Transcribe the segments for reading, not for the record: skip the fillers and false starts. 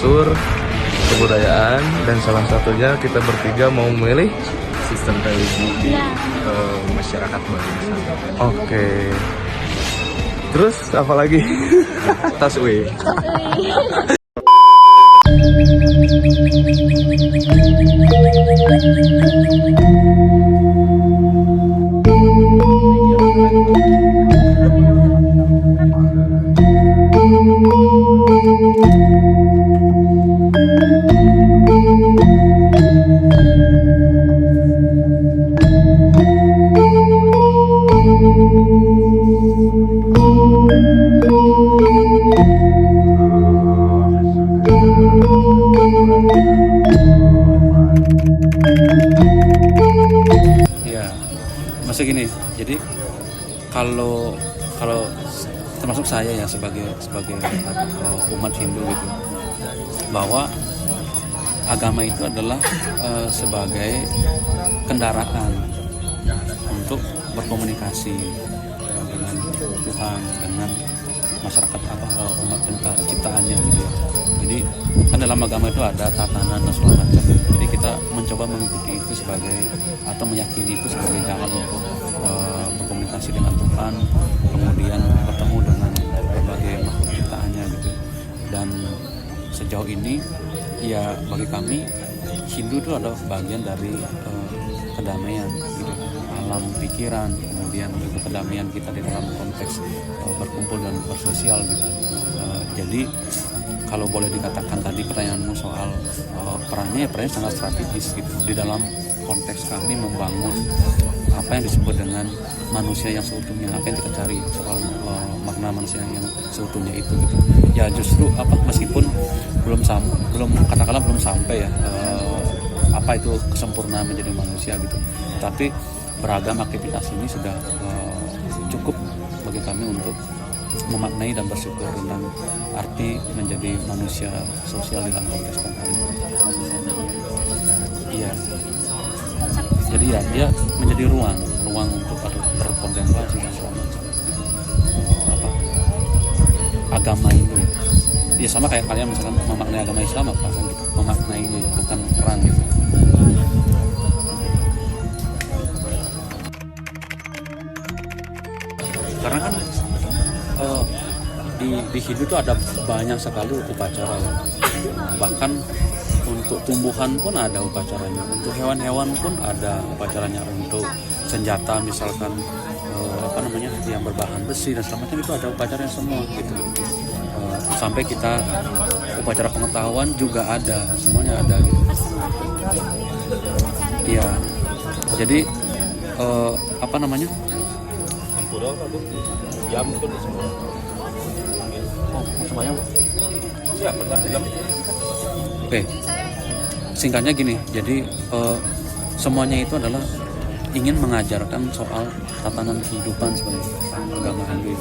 unsur kebudayaan, dan salah satunya kita bertiga mau memilih sistem religi di Ya. masyarakat Bali di sana. Oke. Terus apa lagi? Taswe. Ya, masih gini. Jadi kalau kalau termasuk saya ya sebagai umat Hindu gitu, bahwa agama itu adalah sebagai kendaraan untuk berkomunikasi dengan Tuhan, dengan masyarakat umat ciptaannya gitu ya. Jadi kan dalam agama itu ada tatanan dan segala macam. Jadi kita mencoba mengikuti itu sebagai atau meyakini itu sebagai jalan untuk berkomunikasi dengan Tuhan, kemudian bertemu dengan berbagai makhluk ciptaannya gitu. Dan sejauh ini ya bagi kami Hindu itu adalah bagian dari kedamaian gitu, alam pikiran, kemudian juga kedamaian kita di dalam konteks berkumpul dan bersosial gitu. Jadi kalau boleh dikatakan tadi pertanyaanmu soal perannya sangat strategis gitu di dalam konteks kami membangun apa yang disebut dengan manusia yang seutuhnya, apa yang kita cari soal makna manusia yang seutuhnya itu gitu. Ya justru meskipun belum sampai ya apa itu kesempurnaan menjadi manusia gitu, tapi beragam aktivitas ini sudah cukup bagi kami untuk memaknai dan bersyukur tentang arti menjadi manusia sosial dalam konteks kami. Iya. Jadi ya dia menjadi ruang untuk berkontemplasi dan segala macam. Agama itu ya sama kayak kalian misalkan memaknai agama Islam apa kan gitu. Memaknainya bukan peran gitu. Karena kan di Hindu itu ada banyak sekali upacara ya. Bahkan untuk tumbuhan pun ada upacaranya, untuk hewan-hewan pun ada upacaranya, untuk senjata misalkan yang berbahan besi dan segala macam itu ada upacaranya semua gitu. Sampai kita upacara pengetahuan juga ada, semuanya ada gitu. Iya. Jadi Jam pun semua. semuanya. Ya, pernah film. Oke. Singkatnya gini, jadi semuanya itu adalah ingin mengajarkan soal tatanan kehidupan sebenarnya agama Hindu,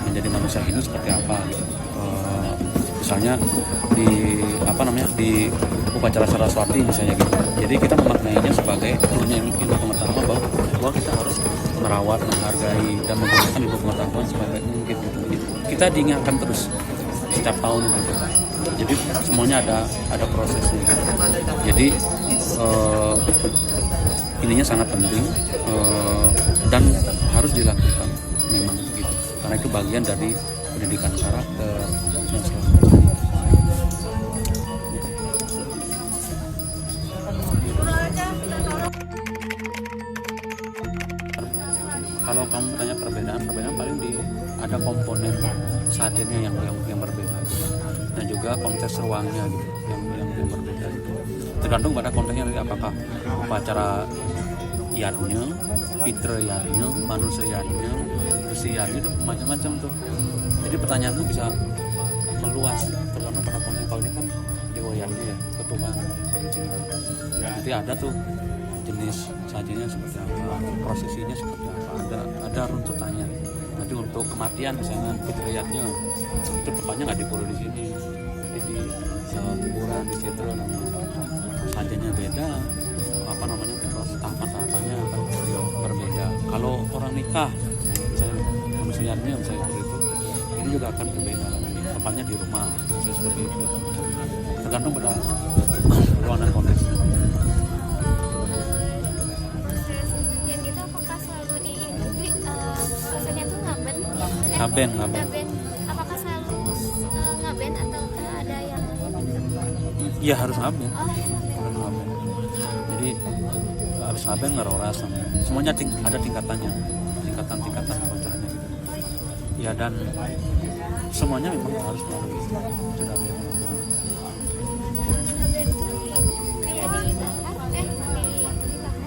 menjadi manusia Hindu seperti apa gitu. Misalnya di upacara Saraswati misalnya gitu. Jadi kita memaknainya sebagai turunnya ilmu pengetahuan bahwa kita harus merawat, menghargai dan menggunakan ilmu pengetahuan sebagai mungkin gitu. Kita diingatkan terus setiap tahun gitu. Jadi semuanya ada prosesnya gitu. Jadi ininya sangat penting dan harus dilakukan memang gitu. Karena itu bagian dari pendidikan karakter dan segala macam. Kalau kamu tanya perbedaan paling ada komponen sajennya yang berbeda gitu. Dan juga konteks ruangnya gitu yang berbeda gitu. Tergantung pada konteksnya dari apakah upacara yadnya, pitra yadnya, manusia yadnya, besi yadnya itu macam-macam tuh. Jadi pertanyaanmu bisa meluas tergantung pada konteks. Kalau ini kan dewa yadnya ya, ketuhanan di sini. Jadi ada tuh jenis sajinya seperti apa, prosesinya seperti apa, ada runtutannya. Nanti untuk kematian misalnya fitriyatnya itu tepatnya nggak dipura di sini, jadi di kuburan di situ namanya. Sajinya beda, terus tahapan-tahapannya akan berbeda. Kalau orang nikah misalnya manusianya misalnya seperti itu, ini juga akan berbeda sampahnya di rumah, seperti itu. Tergantung pada ruang dan konteks. Yang itu apakah selalu di ini maksudnya tuh ngaben? Ngaben. Apakah selalu ngaben atau ada yang? Iya harus ngaben. Oh, Harus ngaben. Jadi habis ngaben ngeroras semuanya ada tingkatannya, tingkatan kebocorannya gitu. Ya dan semuanya memang harus melalui sudah ada pengaturan. ngaben tuh kayak dibakar, dibakar.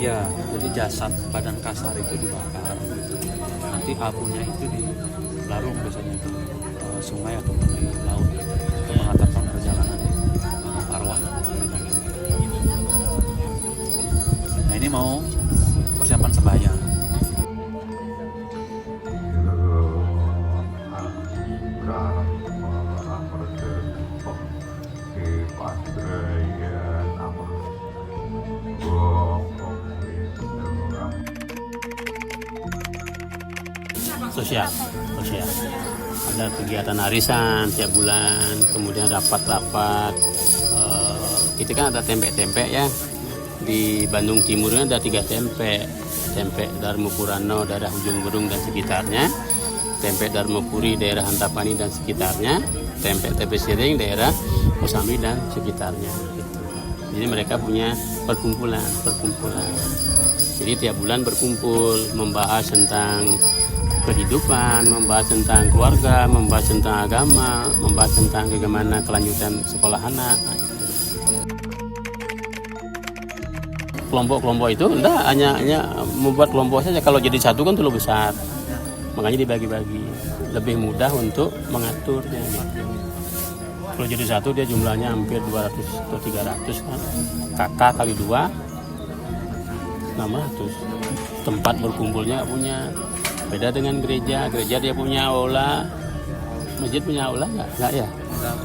Ya, jadi jasad badan kasar itu dibakar gitu. Nanti abunya itu dilarung biasanya ke sungai atau ke laut untuk mengantarkan perjalanan arwah. Nah ini mau persiapan sembahyang. Sosial. Ada kegiatan arisan tiap bulan, kemudian rapat-rapat. Kita kan ada tempe-tempe ya. Di Bandung Timurnya ada 3 tempe Darmopurano daerah Ujung Berung dan sekitarnya, tempe Darmopuri daerah Antapani dan sekitarnya, tempe Siring daerah Kosambi dan sekitarnya gitu. Jadi mereka punya perkumpulan. Jadi tiap bulan berkumpul membahas tentang kehidupan, membahas tentang keluarga, membahas tentang agama, membahas tentang bagaimana kelanjutan sekolah anak. Kelompok-kelompok itu enggak hanya membuat kelompok saja. Kalau jadi satu kan terlalu besar, makanya dibagi-bagi, lebih mudah untuk mengaturnya gitu. Kalau jadi satu dia jumlahnya hampir 200 atau 300 kan, kakak kali 2 600. Tempat berkumpulnya punya. Beda dengan gereja dia punya aula, masjid punya aula nggak ya?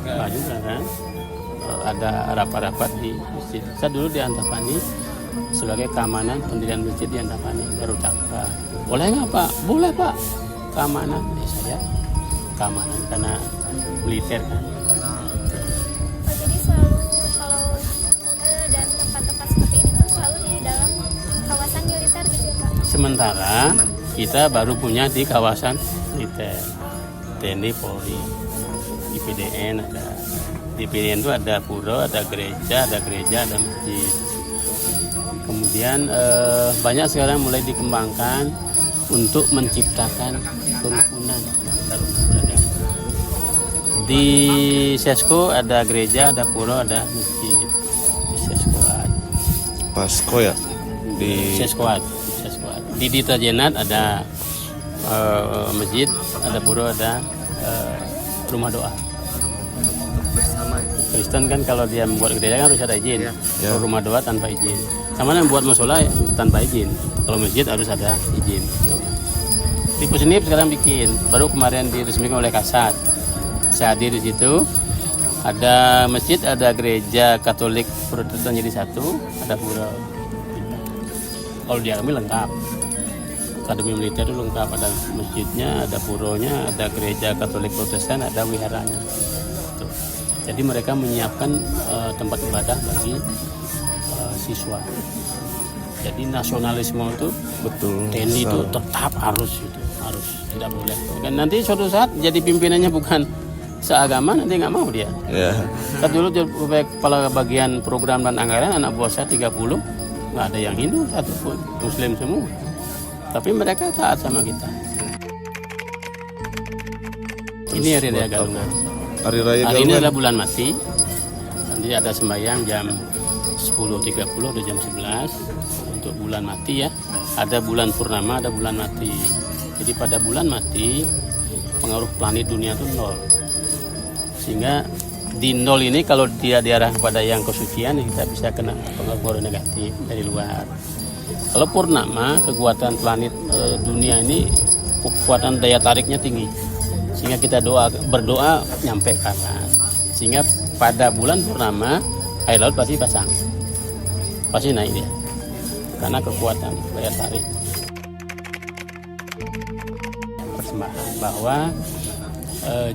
Nggak juga kan. Ada rapat-rapat di masjid. Saya dulu di Antapani sebagai keamanan pendirian masjid di Antapani, baru cakap. Boleh nggak Pak? Boleh Pak. Keamanan, saya keamanan karena militer kan. Jadi selalu kalau dan tempat-tempat seperti ini tuh selalu di dalam kawasan militer gitu ya Pak? Sementara kita baru punya di kawasan militer, TNI, Polri, IPDN ada. Di IPDN itu ada pura, ada gereja, ada masjid. Kemudian banyak sekarang mulai dikembangkan untuk menciptakan kerukunan. Di Sesko ada gereja, ada pura, ada masjid. Di Seskoat. Pasko ya di Seskoat. Di Dita Jenat ada masjid, ada pura, ada rumah doa. Kristen kan kalau dia membuat gereja kan harus ada izin. Kalau rumah doa tanpa izin. Sama yang buat musola tanpa izin. Kalau masjid harus ada izin. Di Pusenip sekarang bikin, baru kemarin diresmikan oleh Kasat. Saya hadir di situ. Ada masjid, ada gereja Katolik Protestan jadi satu, ada pura. Kalau di Akademi lengkap. Akademi militer itu lengkap, ada masjidnya, ada puronya, ada gereja Katolik Protestan, ada wiharanya. Tuh. Jadi mereka menyiapkan tempat ibadah bagi siswa. Jadi nasionalisme itu betul TNI itu tetap harus tidak boleh. Dan nanti suatu saat jadi pimpinannya bukan seagama, nanti nggak mau dia. ya. Kan dulu kepala bagian program dan anggaran anak buah saya 30, nggak ada yang Hindu ataupun Muslim semua. Tapi mereka taat sama kita. Ini hari raya Galungan. Hari raya Hari ini Galungan adalah bulan mati. Nanti ada sembahyang jam 10.30 atau jam 11 untuk bulan mati ya. Ada bulan purnama, ada bulan mati. Jadi pada bulan mati pengaruh planet dunia itu 0. Sehingga di 0 ini kalau dia diarah kepada yang kesucian, kita bisa kena pengaruh negatif dari luar. Kalau purnama, kekuatan planet dunia ini kekuatan daya tariknya tinggi. Sehingga kita berdoa nyampe ke atas. Sehingga pada bulan purnama air laut pasti pasang. Pasti naik dia. Karena kekuatan daya tarik. Persembahan bahwa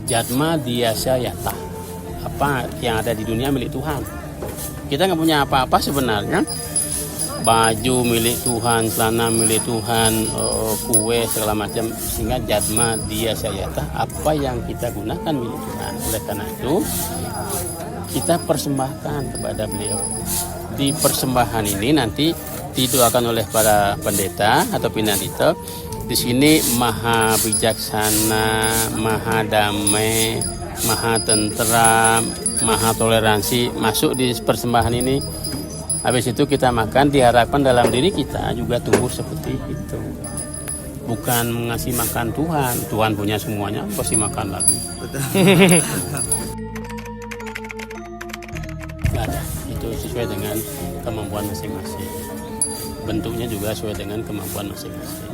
Jatma Diyasya Yata. Apa yang ada di dunia milik Tuhan. Kita nggak punya apa-apa sebenarnya. Baju milik Tuhan, celana milik Tuhan, kue segala macam, sehingga Jatma Diyasya Yata, apa yang kita gunakan milik Tuhan. Oleh karena itu kita persembahkan kepada beliau. Di persembahan ini nanti didoakan oleh para pendeta atau pinandita. Di sini maha bijaksana, maha damai, maha tentram, maha toleransi masuk di persembahan ini. Habis itu kita makan, diharapkan dalam diri kita juga tumbuh seperti itu. Bukan mengasih makan Tuhan, Tuhan punya semuanya, pasti makan lagi. Nggak ada, itu sesuai dengan kemampuan masing-masing. Bentuknya juga sesuai dengan kemampuan masing-masing.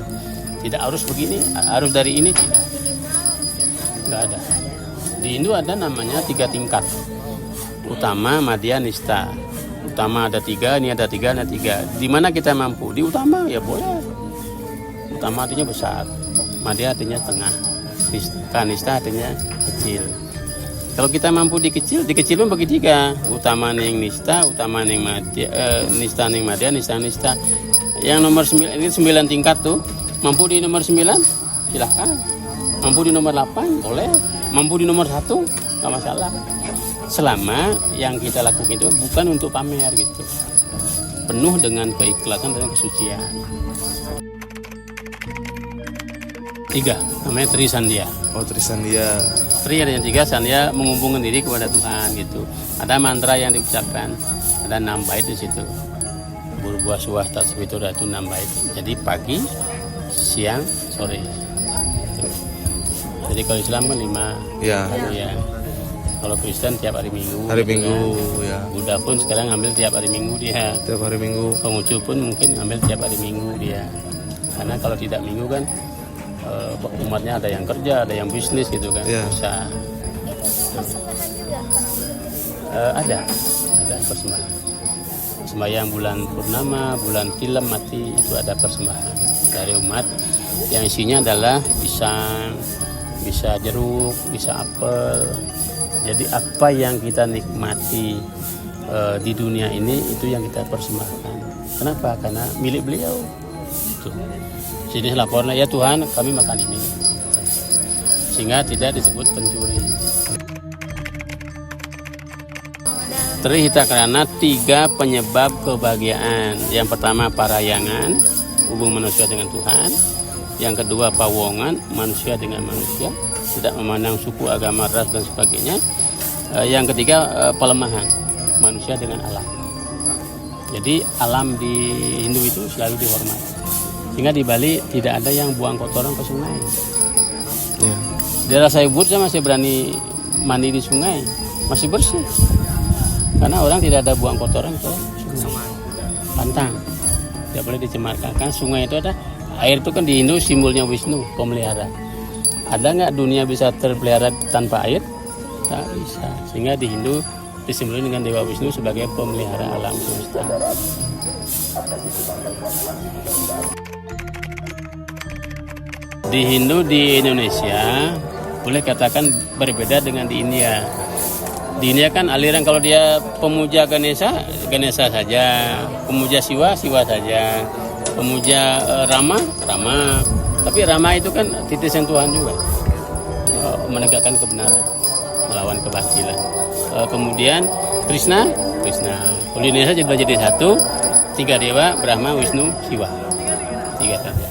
Tidak harus begini, harus dari ini, tidak. Nggak ada. Di Hindu ada namanya 3 tingkat. Utama, Madhya, Nista. Utama ada 3, ini ada 3, ada 3. Di mana kita mampu? Di utama ya boleh. Utama artinya besar, Madhya artinya tengah, Nista artinya kecil. Kalau kita mampu di kecil pun bagi 3. Utama ning Nista, utama ning Madhya, Nista ning Madhya, Nista. Yang nomor 9 ini 9 tingkat tuh. Mampu di nomor 9 silahkan. Mampu di nomor 8 boleh. Mampu di nomor 1 nggak masalah. Selama yang kita lakukan itu bukan untuk pamer gitu, penuh dengan keikhlasan dan kesucian. 3 namanya Tri Sandhya. Oh, Trisandhya. Tri ada yang 3, Sandhya menghubungkan diri kepada Tuhan gitu. Ada mantra yang diucapkan, ada 6 bait di situ. Burbuah suah tak sebitura itu 6 bait. Jadi pagi, siang, sore. Jadi kalau Islam kan 5. Ya. Ya. Kalau Kristen tiap hari Minggu. Hari gitu Minggu, kan. ya. Buddha pun sekarang ngambil tiap hari Minggu dia. Tiap hari Minggu. Konghucu pun mungkin ngambil tiap hari Minggu dia. Karena kalau tidak Minggu kan umatnya ada yang kerja, ada yang bisnis gitu kan. Ya. Usaha. Itu persembahan juga. Ada persembahan. Sembahyang bulan purnama, bulan tilam mati itu ada persembahan dari umat yang isinya adalah pisang, bisa jeruk, bisa apel. Jadi apa yang kita nikmati di dunia ini itu yang kita persembahkan. Kenapa? Karena milik beliau. Itu. Sini lapornya, ya Tuhan kami makan ini. Sehingga tidak disebut pencuri. Terhita karena 3 penyebab kebahagiaan. Yang pertama parayangan, hubung manusia dengan Tuhan. Yang kedua pawongan, manusia dengan manusia, tidak memandang suku, agama, ras dan sebagainya. Yang ketiga pelemahan, manusia dengan alam. Jadi alam di Hindu itu selalu dihormati. Sehingga di Bali tidak ada yang buang kotoran ke sungai. Ya. Di daerah saya masih berani mandi di sungai, masih bersih. Karena orang tidak ada buang kotoran ke sungai. Pantang, tidak boleh dicemarkan. Kan sungai itu ada air, itu kan di Hindu simbolnya Wisnu, pemelihara. Ada nggak dunia bisa terpelihara tanpa air? Tak bisa. Sehingga di Hindu disimbolkan dengan Dewa Wisnu sebagai pemelihara alam semesta. Di Hindu di Indonesia boleh katakan berbeda dengan di India. Di India kan aliran kalau dia pemuja Ganesha saja, pemuja Siwa saja, pemuja Rama. Tapi Rama itu kan titisan Tuhan juga, menegakkan kebenaran, melawan kebatilan. Kemudian Krishna. Kalau di Indonesia jadi 1, 3 dewa, Brahma, Wisnu, Siwa, 3 saja.